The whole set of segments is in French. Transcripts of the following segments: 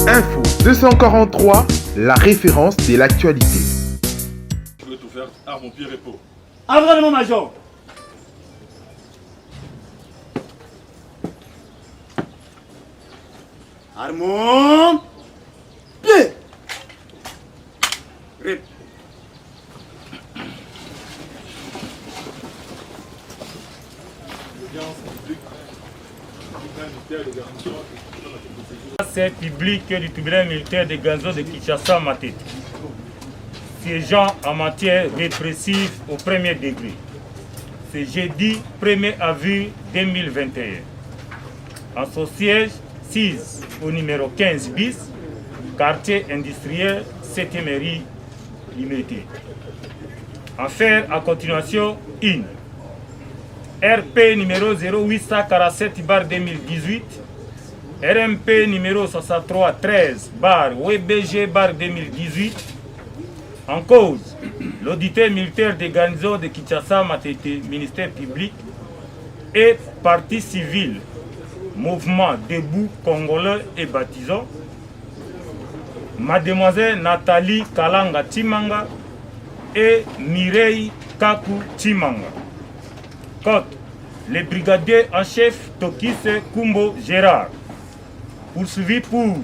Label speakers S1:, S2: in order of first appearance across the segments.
S1: Info 243, la référence de l'actualité.
S2: Je vais tout faire à mon pied repos.
S3: Environnement major. Armand. Pied. Rip.
S4: C'est public du tribunal militaire de Ganzo de Kinshasa Matete, siégeant en matière répressive au premier degré. C'est jeudi 1er avril 2021. En son siège 6 au numéro 15 bis, quartier industriel 7e mairie limitée. En faire à continuation 1. RP numéro 0847/2018, RMP numéro 6313/WBG/2018, en cause l'auditeur militaire des garnisons de Kinshasa Matete, ministère public et partie civile, mouvement debout congolais et baptisant, mademoiselle Nathalie Kalanga Timanga et Mireille Kaku Timanga. Côte, le brigadier en chef Tokise Kumbo Gérard, poursuivi pour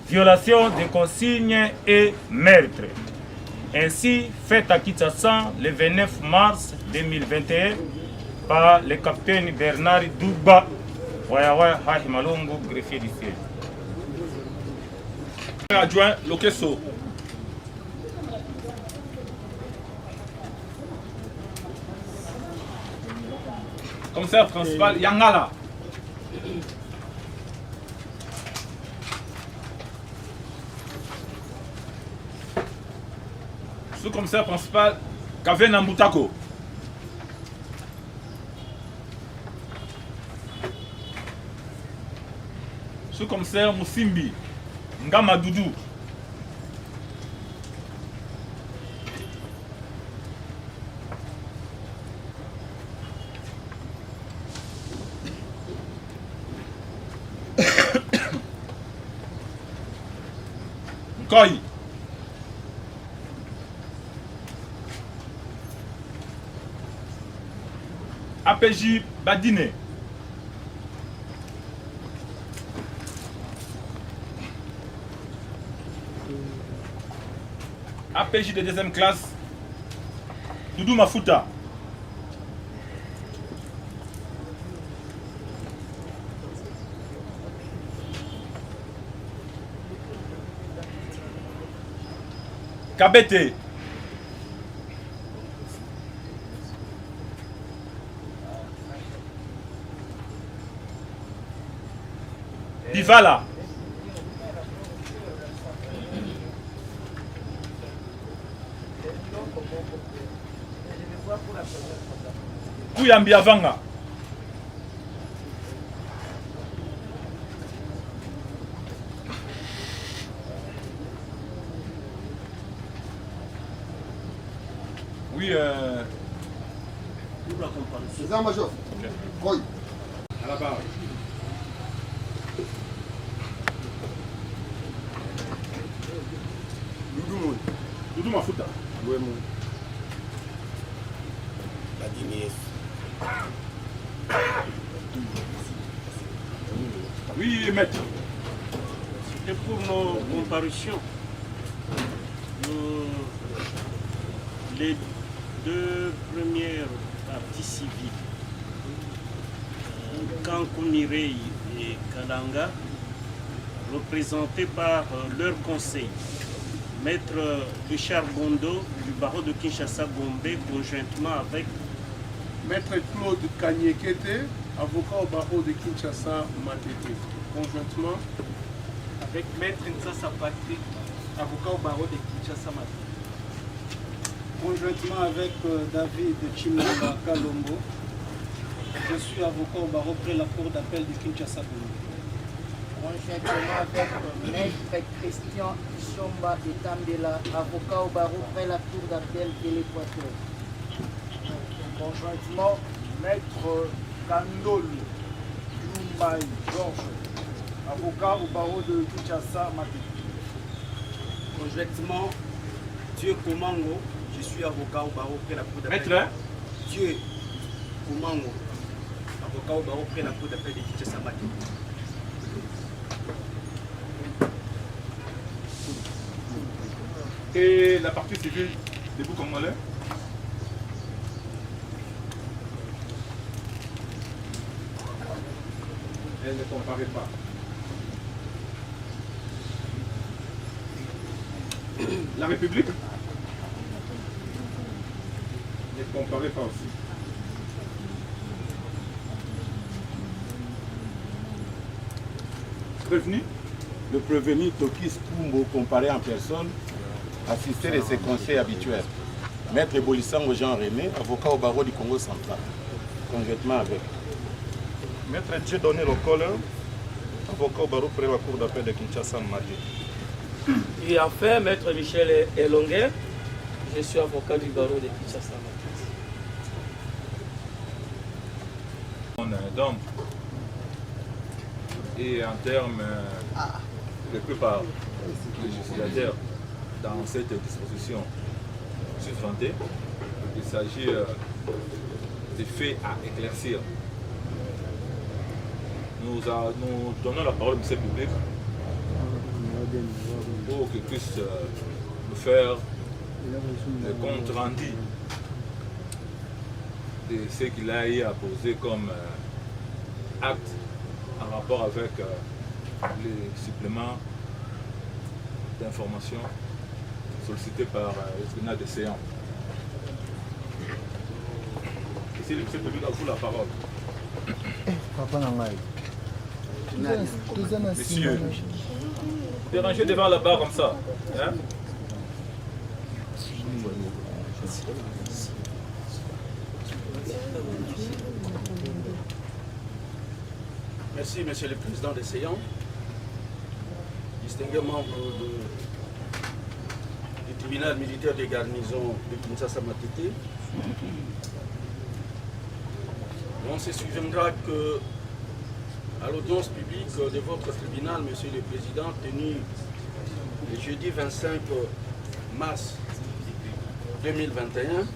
S4: violation des consignes et meurtre. Ainsi fait à Kinshasa le 29 mars 2021 par le capitaine Bernard Douba, Wayawa Hahimalongo, greffier du siège.
S2: Adjoint Lokeso. Commissaire principal Yangala. Sous-commissaire principal Kavena Mbutako. Sous-commissaire Moussimbi Ngama Doudou. Koi. APJ Badine. APJ de deuxième classe Doudou Mafuta. Kabete. Bivala. Kuyambiavanga. Oui,
S5: Président Major. Oui.
S2: À la barre. Doudou Mafuta. Oui, maître.
S6: Et pour nos comparutions, les deux premières parties civiles, Kankounirei et Kalanga, représentés par leur conseil, Maître Richard Bondo du barreau de Kinshasa-Gombe, conjointement avec
S7: Maître Claude Kanyekete, avocat au barreau de Kinshasa-Matete, conjointement
S8: avec Maître Ntsasa Patrick, avocat au barreau de Kinshasa-Matete. Conjointement avec David Chimamba Kalombo, je suis avocat au barreau près la cour d'appel de Kinshasa-Gombe.
S9: conjointement avec Maître Christian Chomba de Tambela, avocat au barreau près la cour d'appel de l'Équateur.
S3: Conjointement, Maître Kandol Lumai Georges, avocat au barreau de Kinshasa, Matete.
S10: Conjointement, Dieu Komango, je suis avocat au barreau près la cour d'appel.
S2: Maître
S10: Dieu Komango, avocat au barreau près la cour d'appel de Kinshasa, Matete.
S2: Et la partie civile debout congolais. Elle ne comparaît pas. La République ne comparaît pas aussi. Prévenu.
S11: Le prévenu Tokis Kumbo comparé en personne, assisté de ses conseils habituels. Maître Bolissango Jean-René, avocat au barreau du Congo central, conjointement avec.
S4: Maître Dieudonné Lokole, avocat au barreau près la cour d'appel de Kinshasa, Matete.
S12: Et enfin, Maître Michel Elonguet, je suis avocat du barreau de Kinshasa.
S2: Donc, et en termes de plupart législateurs dans cette disposition susventée, il s'agit des faits à éclaircir. Nous donnons la parole au ministère public pour qu'il puisse nous faire le compte rendu de ce qu'il a eu à poser comme acte en rapport avec les suppléments d'information sollicités par le tribunal des séances. Ici, le ministère public a vous la parole. Monsieur, dérangez devant la barre comme ça. Hein?
S10: Merci, Monsieur le Président des séances, distingués membres du tribunal militaire de garnison de Kinshasa Matete. On se souviendra que à l'audience publique de votre tribunal, Monsieur le Président, tenue le jeudi 25 mars 2021,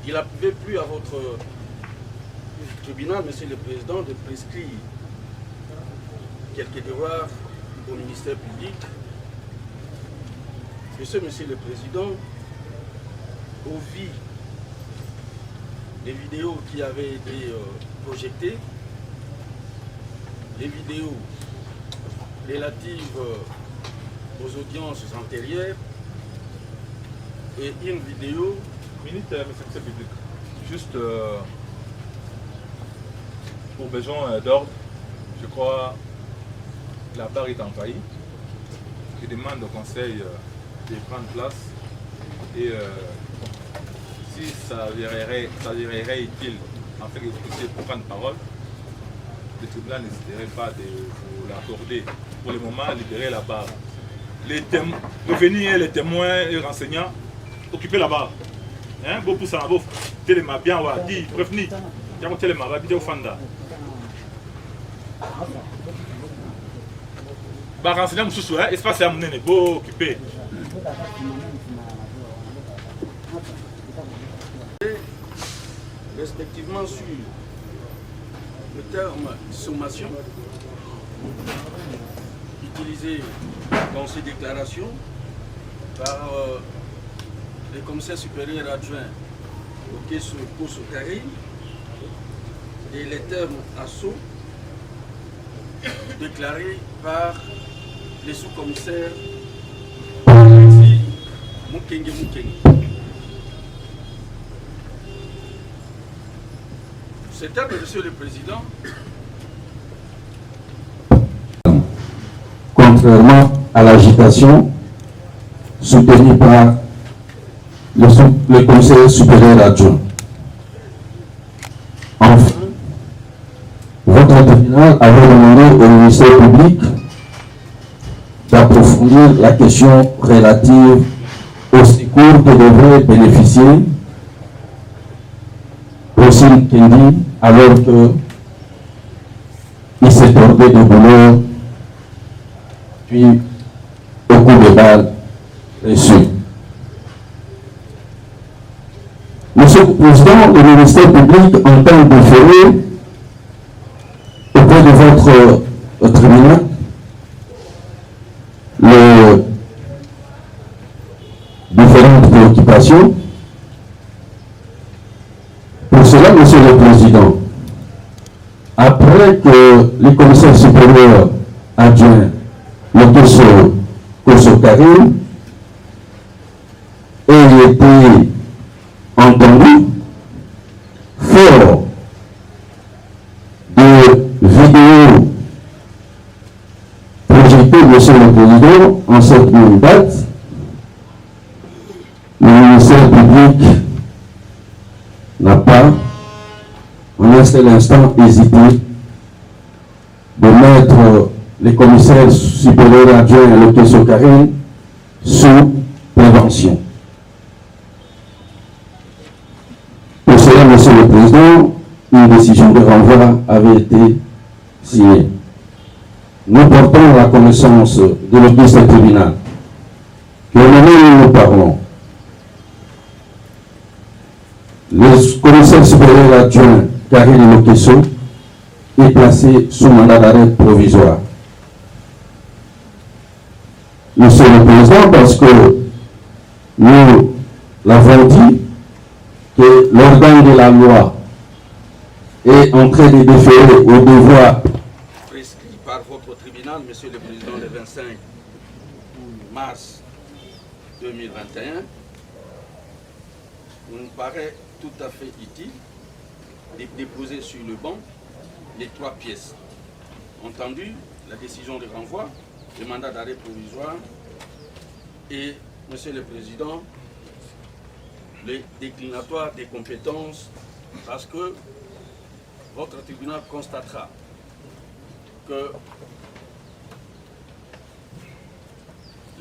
S10: il n'appuyait plus à votre tribunal, Monsieur le Président, de prescrire quelques devoirs au ministère public. Et ce, Monsieur le Président, au vu des vidéos qui avaient été projetées, les vidéos relatives aux audiences antérieures et une vidéo
S2: Ministère public. Juste pour besoin d'ordre, je crois que la barre est envahie. Je demande au Conseil de prendre place et si ça s'avérerait utile en fait que vous puissiez prendre parole, le tribunal n'hésiterait pas de vous l'accorder. Pour le moment, libérer la barre. Revenir les témoins et renseignants, occuper la barre. Hein, beau pour ça, beau téléma bien wa di prévenu. Tiens téléma va bien au fanda. Bah renseigner monsieur sous espace à mener beau occupé.
S10: Respectivement sur le terme sommation utilisé dans ces déclarations par le commissaire supérieur adjoint au caisse Koso Carré et les termes assaut déclarés par les sous-commissaires Mukenge. Ces termes, Monsieur le Président,
S13: contrairement à l'agitation soutenue par le conseiller supérieur adjoint. Enfin, tribunal avait demandé au ministère public d'approfondir la question relative au secours que devrait bénéficier Rosine Kendi alors qu'il s'est tombé de boulot puis au coup de balle reçu. Monsieur le Président, le ministère public entend déférer auprès de votre tribunal les différentes préoccupations. Pour cela, Monsieur le Président, après que les commissaires supérieurs adjoints, le Koso Karim, aient été entendus, fort de vidéos projetées, Monsieur le Président, en cette même date, le ministère public n'a pas, en un seul instant, hésité de mettre les commissaires supérieurs adjoints à l'Okeso Karim sous prévention. Pour cela, Monsieur le Président, une décision de renvoi avait été signée. Nous portons la connaissance de l'office du tribunal que au moment où nous parlons, le commissaire supérieur adjoint Karine Lokeso est placé sous mandat d'arrêt provisoire. Monsieur le Président, parce que nous l'avons dit que l'organe de la loi est en train de déférer au devoir
S10: prescrit par votre tribunal, Monsieur le Président, le 25 mars 2021, il nous paraît tout à fait utile de déposer sur le banc les 3 pièces. Entendu, la décision de renvoi, le mandat d'arrêt provisoire et, Monsieur le Président, le déclinatoire des compétences, parce que votre tribunal constatera que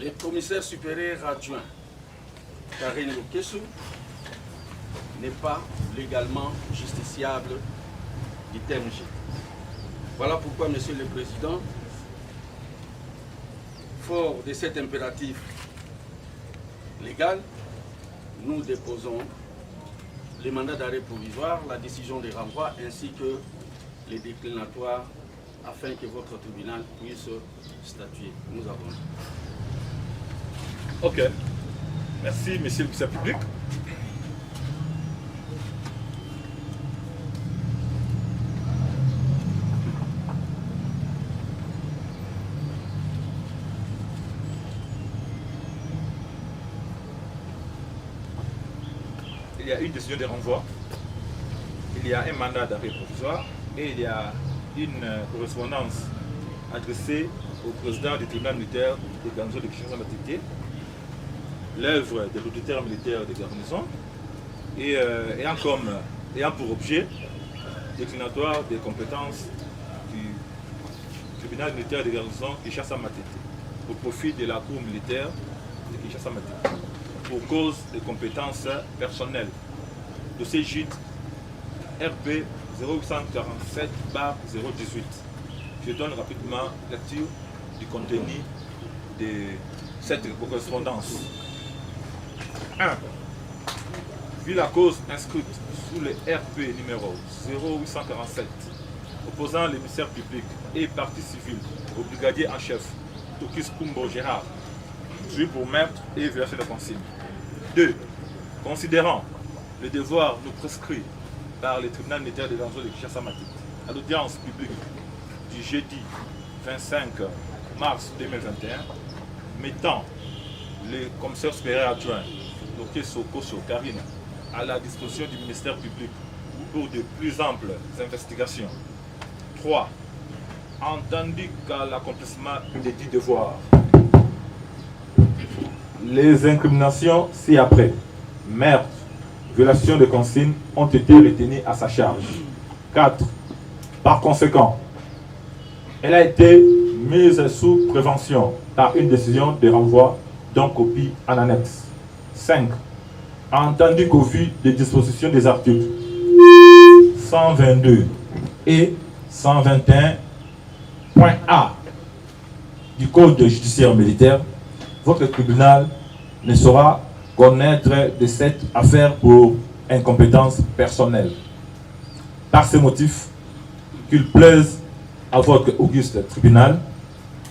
S10: les commissaires supérieurs adjoints Karine Lokeso n'est pas légalement justiciable du TMG. Voilà pourquoi, Monsieur le Président, fort de cet impératif légal, nous déposons les mandats d'arrêt provisoire, la décision de renvoi ainsi que les déclinatoires afin que votre tribunal puisse statuer. Nous avons.
S2: Ok. Merci, Monsieur le commissaire public. Il y a une décision de renvoi, il y a un mandat d'arrêt provisoire et il y a une correspondance adressée au président du tribunal militaire de garnison de Kinshasa-Matete, l'œuvre de l'auditeur militaire de garnison, et ayant pour objet déclinatoire des compétences du tribunal militaire de garnison Kinshasa-Matete au profit de la cour militaire de Kinshasa-Matete, pour cause de compétences personnelles. Dossier JIT RP 0847/018. Je donne rapidement lecture du contenu de cette correspondance. 1. Vu la cause inscrite sous le RP numéro 0847 opposant le ministère public et partie civile au brigadier en chef Tokis Kumbo Gérard, tué pour meurtre et violation de consigne. 2. Considérant le devoir nous prescrit par le tribunal militaire de garnison de Kinshasa-Matete à l'audience publique du jeudi 25 mars 2021, mettant le commissaire supérieur adjoint Lokeso Karine à la disposition du ministère public pour de plus amples investigations. 3. Entendu qu'à l'accomplissement des dits devoirs, les incriminations ci-après, meurtre, violation de consignes, ont été retenues à sa charge. 4. Par conséquent, Elle a été mise sous prévention par une décision de renvoi d'un copie en annexe. 5. Entendu qu'au vu des dispositions des articles 122 et 121.A du Code judiciaire militaire, votre tribunal ne saura connaître de cette affaire pour incompétence personnelle. Par ce motif, qu'il plaise à votre auguste tribunal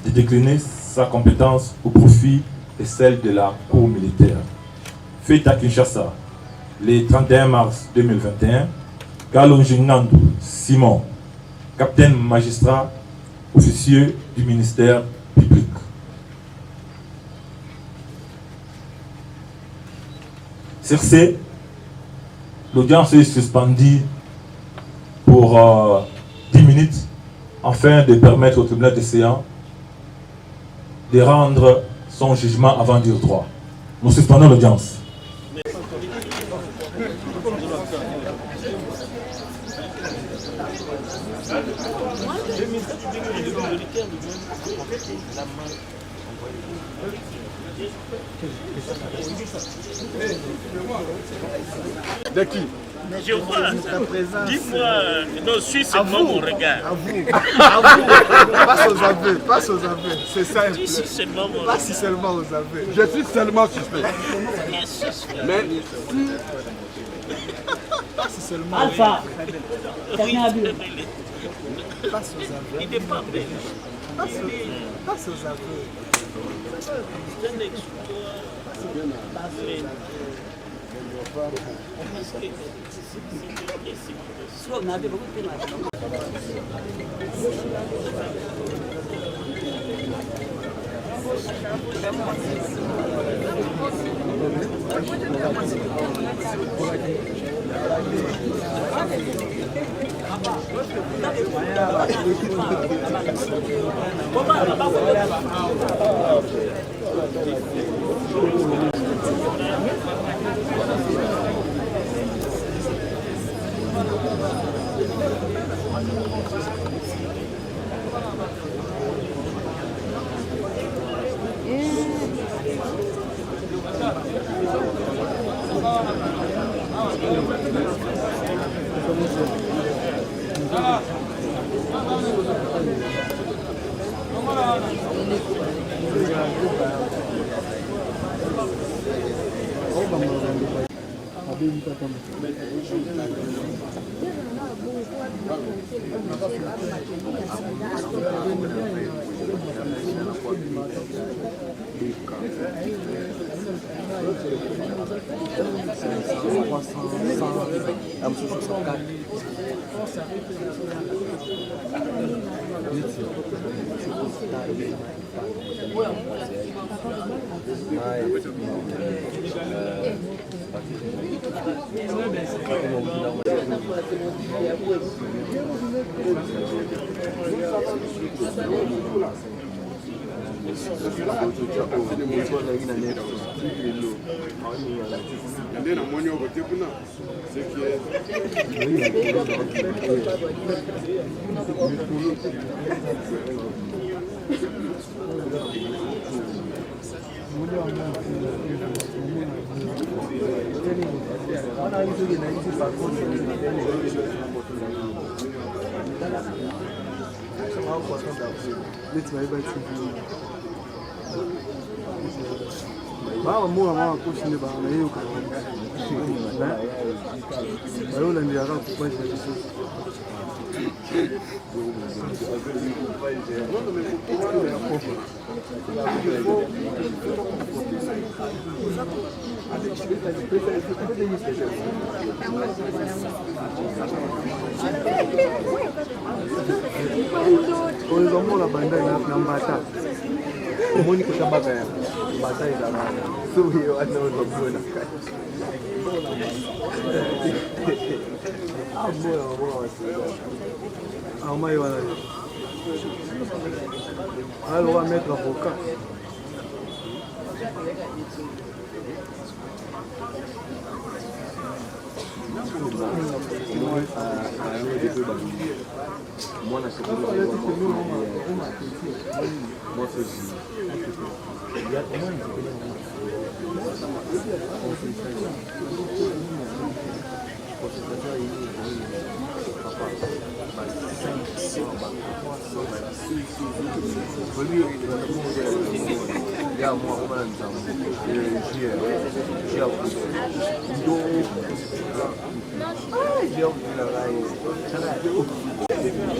S2: de décliner sa compétence au profit de celle de la Cour militaire. Fait à Kinshasa, le 31 mars 2021, Kalonjinandu Simon, capitaine magistrat, officier du ministère public. Sur ce, l'audience est suspendue pour 10 minutes afin de permettre au tribunal de séance de rendre son jugement avant dire droit. Nous suspendons l'audience.
S3: De qui?
S6: Je vois. Dis-moi, non, suis seulement mon regard.
S3: À vous. Passe aux aveux, passe aux aveux. C'est simple.
S6: Je suis seulement mon
S3: Passe seulement aux aveux.
S5: Je suis seulement suspect.
S6: Mais
S3: Passe seulement.
S6: Alpha.
S3: Oui.
S6: Passe aux aveux. Il n'est pas belge.
S3: Passe aux aveux. Alors on va mettre l'avocat.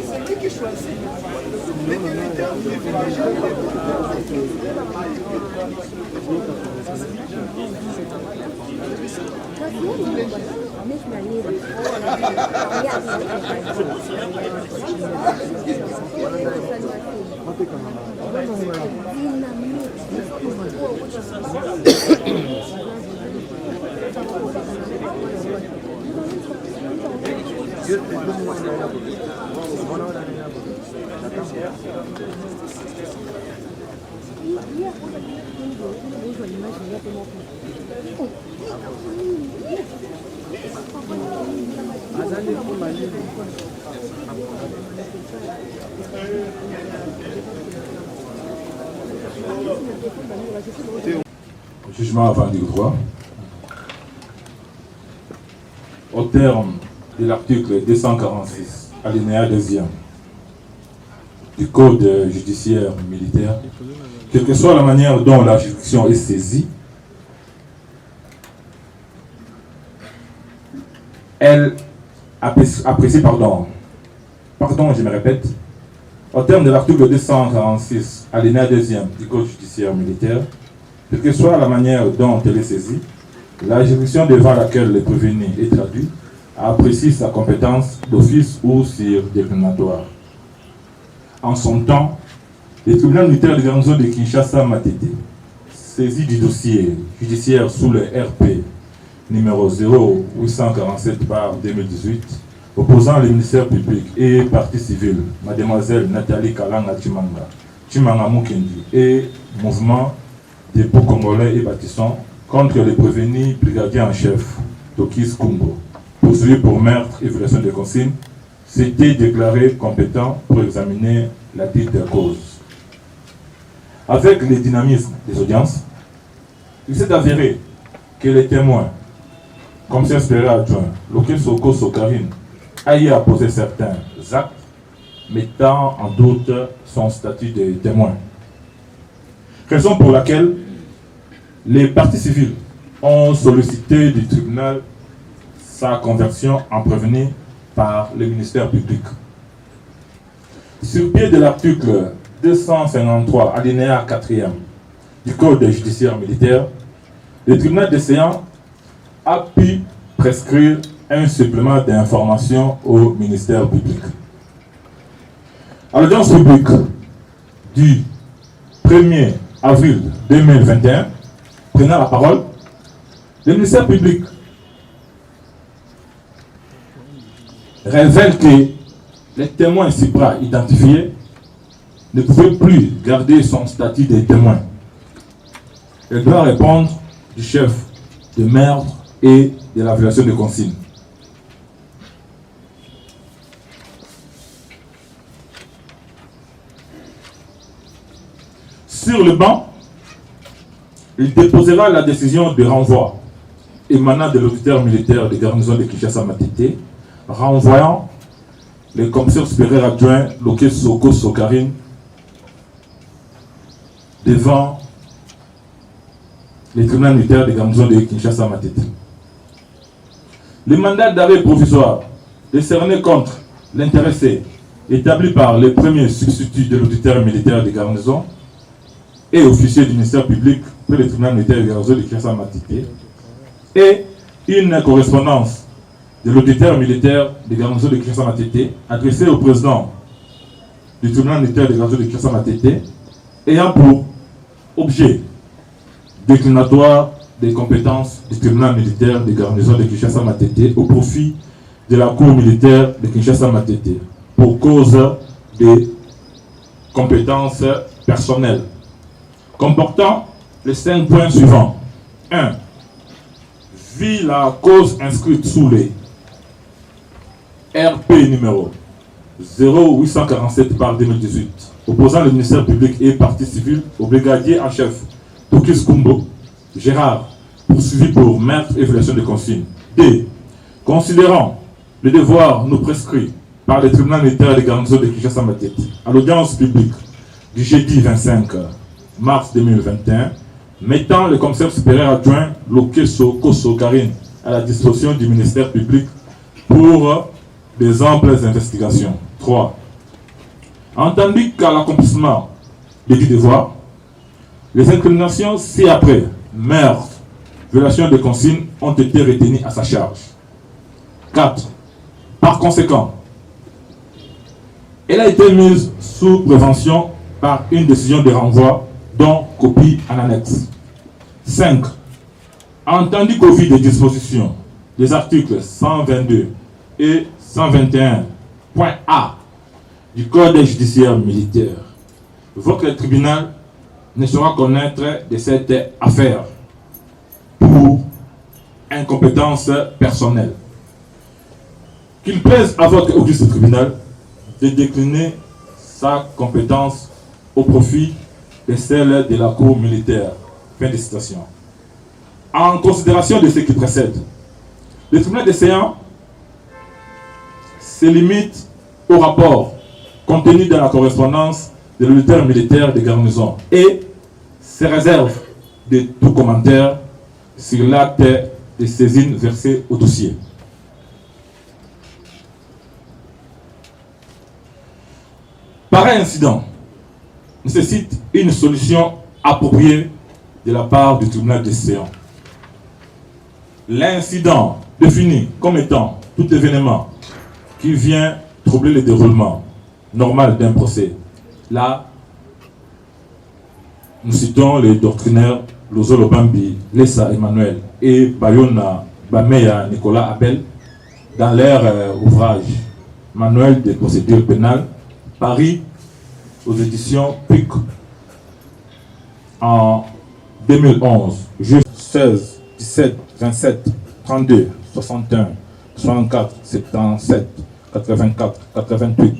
S5: C'est lui qui choisit.
S2: Jugement avant du droit. Au terme de l'article 246, alinéa 2e du Code judiciaire militaire, quelle que soit la manière dont la juridiction est saisie, elle apprécie, je me répète, au terme de l'article 246, alinéa 2e du Code judiciaire militaire, quelle que soit la manière dont elle est saisie, la juridiction devant laquelle le prévenu est traduit apprécie sa compétence d'office ou sur déclinatoire. En son temps, le tribunal militaire de garnison de Kinshasa Matete, saisi du dossier judiciaire sous le RP numéro 0847/2018, opposant le ministère public et partie civile, mademoiselle Nathalie Kalanga Chimanga Mukendi et mouvement des Pau Congolais et bâtissants contre le prévenu brigadier en chef Tokis Kumbo, poursuivi pour meurtre et violation de consignes, s'était déclaré compétent pour examiner la dite cause. Avec le dynamisme des audiences, il s'est avéré que les témoins, commissaire supérieur adjoint, Loké Soko Sokarine, a y apposé certains actes mettant en doute son statut de témoin. Raison pour laquelle les parties civiles ont sollicité du tribunal sa conversion en prévenu par le ministère public. Sur pied de l'article 253, alinéa 4e du Code judiciaire militaire, le tribunal des séances a pu prescrire un supplément d'information au ministère public. À l'audience publique du 1er avril 2021, prenant la parole, le ministère public révèle que les témoins supra-identifiés ne pouvaient plus garder son statut de témoin. Il doit répondre du chef de meurtre et de la violation de consignes. Sur le banc, il déposera la décision de renvoi émanant de l'auditeur militaire de garnison de Kinshasa Matete, renvoyant le commissaire supérieur adjoint Loké Soko Sokarine devant le tribunal militaire de garnison de Kinshasa Matete. Le mandat d'arrêt provisoire décerné contre l'intéressé établi par le premier substitut de l'auditeur militaire de garnison et officier du ministère public près le tribunal militaire de garnison de Kinshasa Matete et une correspondance de l'auditeur militaire de garnison de Kinshasa Matete adressée au président du tribunal militaire de garnison de Kinshasa Matete ayant pour objet déclinatoire des compétences du tribunal militaire de garnison de Kinshasa Matete au profit de la cour militaire de Kinshasa Matete pour cause des compétences personnelles, comportant les 5 points suivants. 1. Vu la cause inscrite sous les
S14: RP numéro 0847 par 2018, opposant le ministère public et partie civile au brigadier en chef Tokis Kumbo Gérard, poursuivi pour meurtre et violation de consignes. D. Considérant le devoir nous prescrit par le tribunal militaire de garnison de Kinshasa Matete à l'audience publique du jeudi 25 mars 2021, mettant le commissaire supérieur adjoint Lokeso Koso Karine à la disposition du ministère public pour des amples investigations. 3. Entendu qu'à l'accomplissement des dix devoirs, les incriminations ci-après, meurtre, violation de consignes, ont été retenues à sa charge. 4. Par conséquent, elle a été mise sous prévention par une décision de renvoi dont copie en annexe. 5. Entendu qu'au vu des dispositions des articles 122 et 121.a du Code judiciaire militaire, votre tribunal ne saura connaître de cette affaire pour incompétence personnelle. Qu'il plaise à votre auguste tribunal de décliner sa compétence au profit de celle de la Cour militaire. Fin de citation. En considération de ce qui précède, le tribunal des séances se limite au rapport contenu dans la correspondance de l'auditeur militaire de garnison et se réserve de tout commentaire sur l'acte de saisine versé au dossier. Pareil incident nécessite une solution appropriée de la part du tribunal des séances. L'incident défini comme étant tout événement qui vient troubler le déroulement normal d'un procès. Là, nous citons les doctrinaires Lozolo Bambi, Lessa Emmanuel et Bayona Bameya Nicolas Abel dans leur ouvrage Manuel des procédures pénales, paru aux éditions PUC en 2011. Juge 16, 17, 27, 32, 61, 64, 77, 84, 88,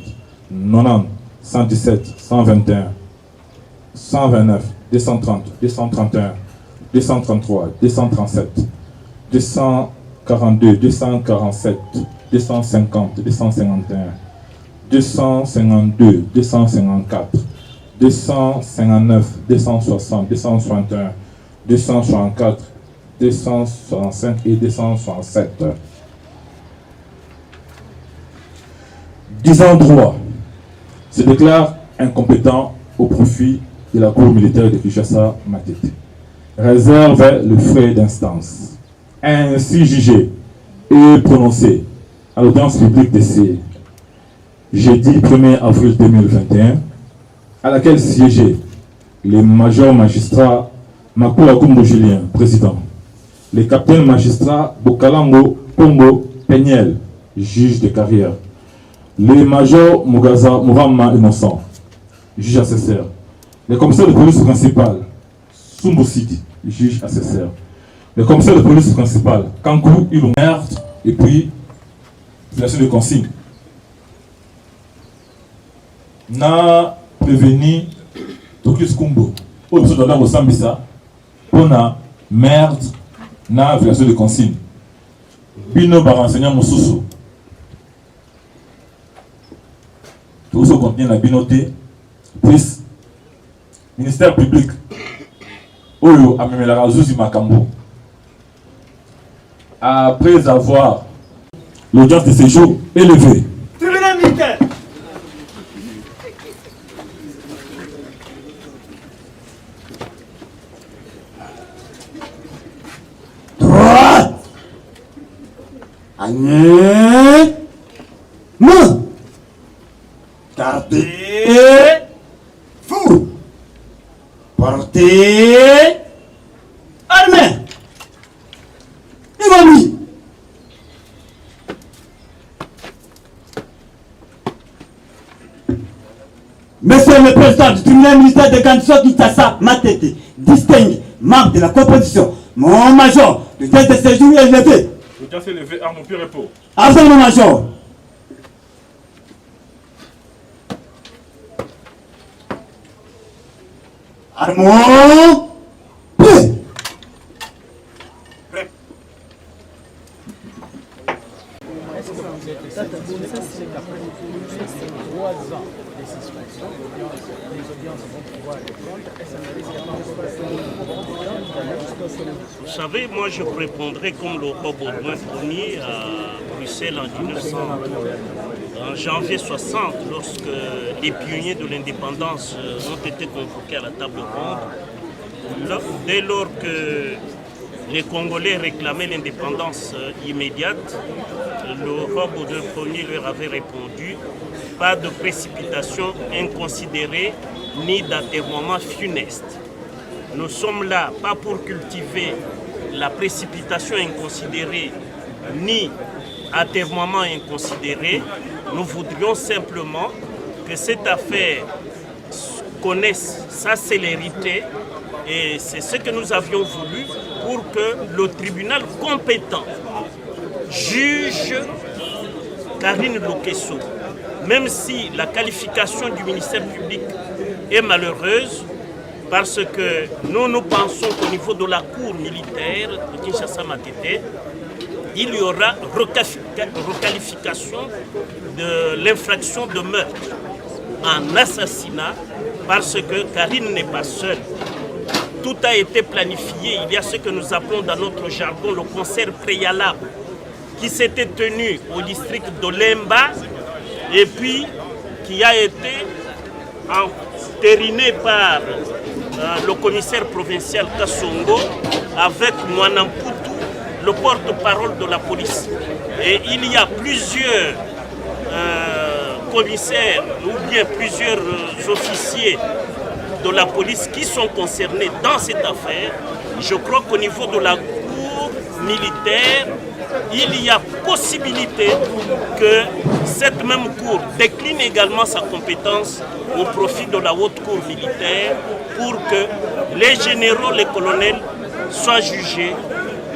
S14: 90, 117, 121, 129, 230, 231, 233, 237, 242, 247, 250, 251, 252, 254, 259, 260, 261, 264, 265 et 267. 10 ans droit se déclare incompétent au profit de la Cour militaire de Kinshasa Matete. Réserve le frais d'instance. Ainsi jugé et prononcé à l'audience publique de ces jeudi 1er avril 2021, à laquelle siégeaient les majors magistrats Makula Kumbo Julien, président, les capitaines magistrats Bokalango Pombo Peniel, juge de carrière, les majors Mugaza Mourama Innocent, juge assesseur, le commissaire de police principal Sumbo Sidi, juge assesseur, le commissaire de police principal Kankou Ilou meurtre et puis violation de consigne. Na prévenu Tokis Kumbo au besoin d'Adam Sambisa pour na meurtre na violation de consigne. Bino par enseignant Moussousou. Tout ce contient la binoté, plus ministère public, Oyo Amemelara Zouzi Makambo. Après avoir l'audience de séjour élevée,
S6: Tribunal militaire.
S15: Droite. Agnès. Main. Gardez. Fou. Portez. Armée. Ivani. Monsieur le Président du tribunal militaire de Ganso Kinshasa Matete, distingue, membre de la composition, mon major, le test de séjour est levé.
S14: l'audience est levée, arme au plus repos.
S15: Absolument, major. Armons. Prêt.
S6: Vous savez, moi je répondrai comme le roi Baudouin Ier à Bruxelles en janvier 60, lorsque les pionniers de l'indépendance ont été convoqués à la table ronde. Dès lors que les Congolais réclamaient l'indépendance immédiate, le roi Baudouin Ier leur avait répondu « Pas de précipitation inconsidérée ni d'enterrement funeste. Nous sommes là pas pour cultiver la précipitation inconsidérée ni enterrement inconsidéré. Nous voudrions simplement que cette affaire connaisse sa célérité et c'est ce que nous avions voulu pour que le tribunal compétent juge Karine Lokesso. Même si la qualification du ministère public est malheureuse, parce que nous pensons qu'au niveau de la cour militaire de Kinshasa-Matete, il y aura requalification de l'infraction de meurtre en assassinat, parce que Karine n'est pas seule. Tout a été planifié. Il y a ce que nous appelons dans notre jargon le concert préalable qui s'était tenu au district de Lemba et puis qui a été entériné par le commissaire provincial Kassongo avec Mwanamputu, le porte-parole de la police. Et il y a plusieurs commissaires ou bien plusieurs officiers de la police qui sont concernés dans cette affaire. Je crois qu'au niveau de la cour militaire, il y a possibilité que cette même cour décline également sa compétence au profit de la haute cour militaire pour que les généraux, les colonels soient jugés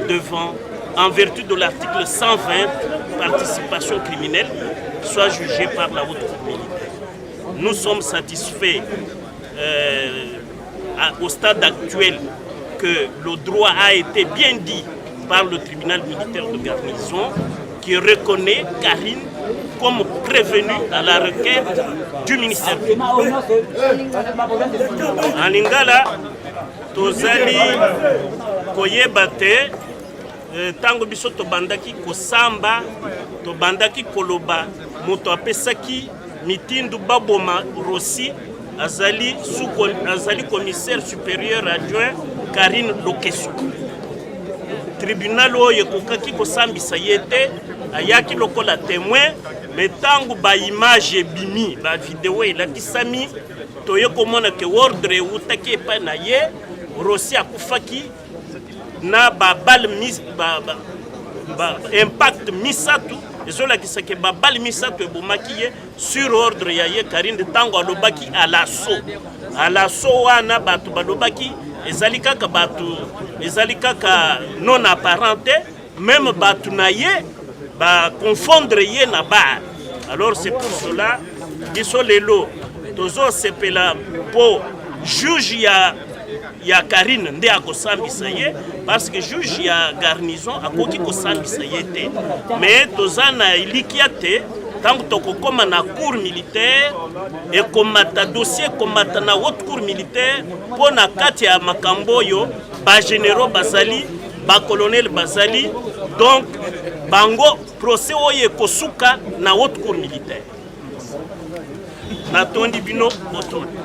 S6: devant, en vertu de l'article 120, participation criminelle, soient jugés par la haute cour militaire. Nous sommes satisfaits au stade actuel que le droit a été bien dit par le tribunal militaire de garnison qui reconnaît Karine comme prévenue à la requête du ministère public. En Lingala, tozali koyeba te tango biso tobandaki kosamba tobandaki koloba moto apesaki mitindu baboma Rossi azali commissaire supérieur adjoint Karine Lokesso. Tribunal oyo kokaki kosambisa yete ayaki lokola témoin mais tango ba image ebimi ba vidéo elakisami toye komona ke ordre utaki epai na ye Rossi akufaki na ba balle impact misatu ezolakisa ke ba balle misatu ebomaki ye sur ordre ya ye Karine tango alobaki à l'assaut wana batu balobaki ezali kaka non apparenté même batu na ye ba confondre ye na bar. Alors c'est pour cela biso lelo tozo sepela po juge ya Karine nde akosambisa ye parce que juge ya garnison akoki kosambisa ye te mais tozana ilikia te tango tokokoma na cour militaire ekomata dossier komata na haute cour militaire mpo na kati ya makambo oyo bagénéraux bazali bacolonel bazali donc bango procès oyo ekosuka na haute cour militaire natondi bino botondi.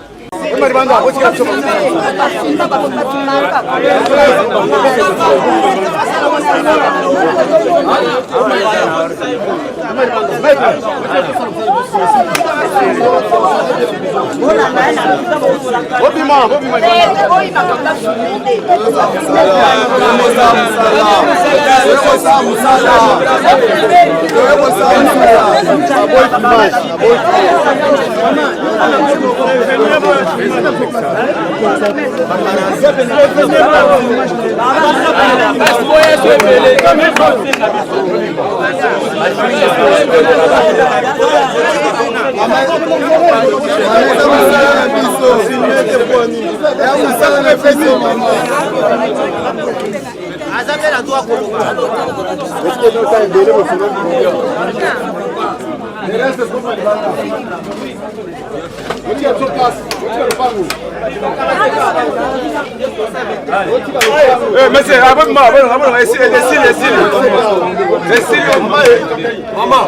S3: Basi Monsieur, maman.